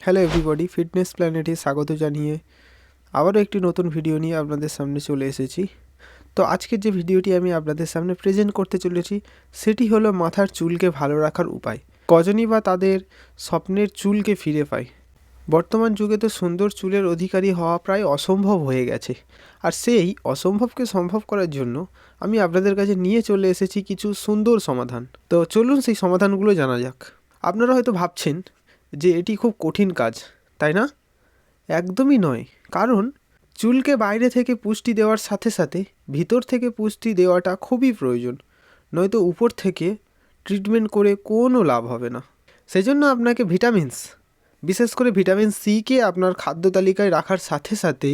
Hello everybody, fitness প্ল্যানেটে স্বাগত জানিয়ে আবারও একটি নতুন ভিডিও নিয়ে আপনাদের সামনে চলে এসেছি। তো আজকের যে ভিডিওটি আমি আপনাদের সামনে প্রেজেন্ট করতে চলেছি সেটি হলো মাথার চুলকে ভালো রাখার উপায়। কজনই বা তাদের স্বপ্নের চুলকে ফিরে পায়। বর্তমান যুগে তো সুন্দর চুলের অধিকারী হওয়া প্রায় অসম্ভব হয়ে গেছে, আর সেই অসম্ভবকে সম্ভব করার জন্য আমি আপনাদের কাছে নিয়ে চলে এসেছি কিছু সুন্দর সমাধান। তো চলুন সেই সমাধানগুলো জানা যাক। আপনারা হয়তো ভাবছেন যে এটি খুব কঠিন কাজ, তাই না? একদমই নয়, কারণ চুলকে বাইরে থেকে পুষ্টি দেওয়ার সাথে সাথে ভিতর থেকে পুষ্টি দেওয়াটা খুবই প্রয়োজন, নয়তো উপর থেকে ট্রিটমেন্ট করে কোনো লাভ হবে না। সেজন্য আপনাকে ভিটামিনস, বিশেষ করে ভিটামিন সিকে আপনার খাদ্য তালিকায় রাখার সাথে সাথে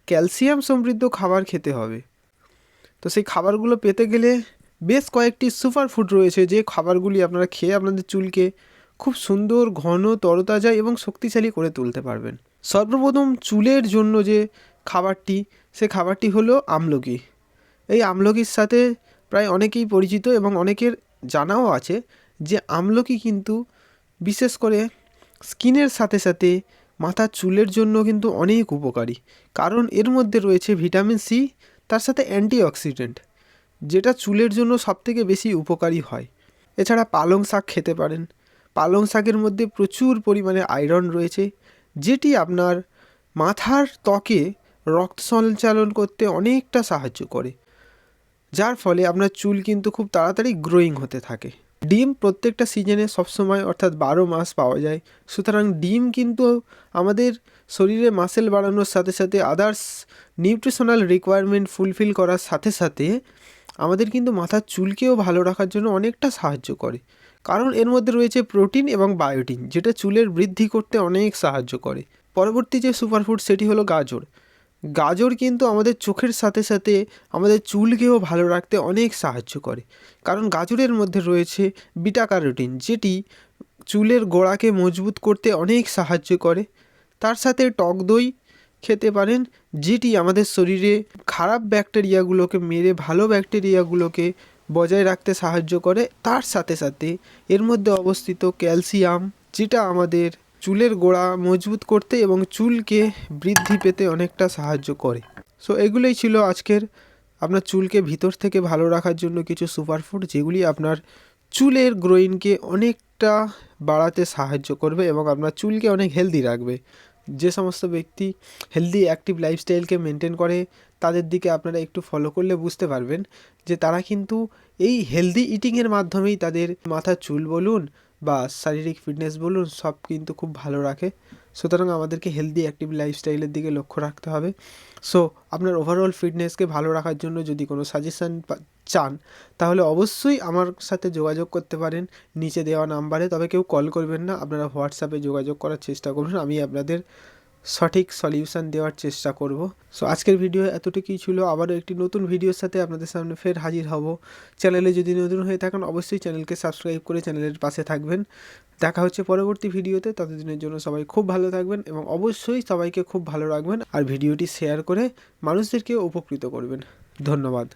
ক্যালসিয়াম সমৃদ্ধ খাবার খেতে হবে। তো সেই খাবারগুলো পেতে গেলে বেশ কয়েকটি সুপার ফুড রয়েছে, যে খাবারগুলি আপনারা খেয়ে আপনাদের চুলকে খুব সুন্দর, ঘন, তরতাজা এবং শক্তিশালী করে তুলতে পারবেন। সর্বপ্রথম চুলের জন্য যে খাবারটি, সে খাবারটি হলো আমলকি। এই আমলকির সাথে প্রায় অনেকেই পরিচিত এবং অনেকের জানাও আছে যে আমলকি কিন্তু বিশেষ করে স্কিনের সাথে সাথে মাথার চুলের জন্য কিন্তু অনেক উপকারী, কারণ এর মধ্যে রয়েছে ভিটামিন সি, তার সাথে অ্যান্টিঅক্সিডেন্ট, যেটা চুলের জন্য সবথেকে বেশি উপকারী হয়। এছাড়া পালং শাক খেতে পারেন। পালং শাকের মধ্যে প্রচুর পরিমাণে আয়রন রয়েছে, যেটি আপনার মাথার ত্বকে রক্ত সঞ্চালন করতে অনেকটা সাহায্য করে, যার ফলে আপনার চুল কিন্তু খুব তাড়াতাড়ি গ্রোয়িং হতে থাকে। ডিম প্রত্যেকটা সিজনে সবসময় অর্থাৎ 12 মাস পাওয়া যায়, সুতরাং ডিম কিন্তু আমাদের শরীরে মাসেল বাড়ানোর সাথে সাথে আদার্স নিউট্রিশনাল রিকোয়ারমেন্ট ফুলফিল করার সাথে সাথে আমাদের কিন্তু মাথার চুলকেও ভালো রাখার জন্য অনেকটা সাহায্য করে, কারণ এর মধ্যে রয়েছে প্রোটিন এবং বায়োটিন, যেটা চুলের বৃদ্ধি করতে অনেক সাহায্য করে। পরবর্তী যে সুপারফুড সেটি হলো গাজর। গাজর কিন্তু আমাদের চোখের সাথে সাথে আমাদের চুলকেও ভালো রাখতে অনেক সাহায্য করে, কারণ গাজরের মধ্যে রয়েছে বিটা ক্যারোটিন, যেটি চুলের গোড়াকে মজবুত করতে অনেক সাহায্য করে। তার সাথে টক দই খেতে পারেন, যেটি আমাদের শরীরে খারাপ ব্যাকটেরিয়াগুলোকে মেরে ভালো ব্যাকটেরিয়াগুলোকে বজায় রাখতে সাহায্য করে। তার সাথে সাথে এর মধ্যে অবস্থিত ক্যালসিয়াম, যেটা আমাদের চুলের গোড়া মজবুত করতে এবং চুলকে বৃদ্ধি পেতে অনেকটা সাহায্য করে। সো এগুলোই ছিল আজকের আপনার চুলকে ভিতর থেকে ভালো রাখার জন্য কিছু সুপারফুড, যেগুলি আপনার চুলের গ্রোইংকে অনেকটা বাড়াতে সাহায্য করবে এবং আপনার চুলকে অনেক হেলদি রাখবে। যে সমস্ত ব্যক্তি হেলদি অ্যাক্টিভ লাইফস্টাইলকে মেনটেন করে, তাদের দিকে আপনারা একটু ফলো করলে বুঝতে পারবেন যে তারা কিন্তু এই হেলদি ইটিংয়ের মাধ্যমেই তাদের মাথার চুল বলুন বা শারীরিক ফিটনেস বলুন, সব কিন্তু খুব ভালো রাখে। সুতরাং আমাদেরকে হেলদি অ্যাক্টিভ লাইফস্টাইলের দিকে লক্ষ্য রাখতে হবে। সো আপনার ওভারঅল ফিটনেসকে ভালো রাখার জন্য যদি কোনো সাজেশান চান, তাহলে অবশ্যই আমার সাথে যোগাযোগ করতে পারেন নিচে দেওয়া নাম্বারে। তবে কেউ কল করবেন না, আপনারা হোয়াটসঅ্যাপে যোগাযোগ করার চেষ্টা করুন, আমি আপনাদের সঠিক সলিউশন দেওয়ার চেষ্টা করব। সো আজকের ভিডিও এতটুকুই ছিল। আবারও একটি নতুন ভিডিওর সাথে আপনাদের সামনে ফের হাজির হব। চ্যানেলে যদি নতুন হয়ে থাকেন অবশ্যই চ্যানেলকে সাবস্ক্রাইব করে চ্যানেলের পাশে থাকবেন। দেখা হচ্ছে পরবর্তী ভিডিওতে। ততদিনের জন্য সবাই খুব ভালো থাকবেন এবং অবশ্যই সবাইকে খুব ভালো রাখবেন, আর ভিডিওটি শেয়ার করে মানুষদেরকে উপকৃত করবেন। ধন্যবাদ।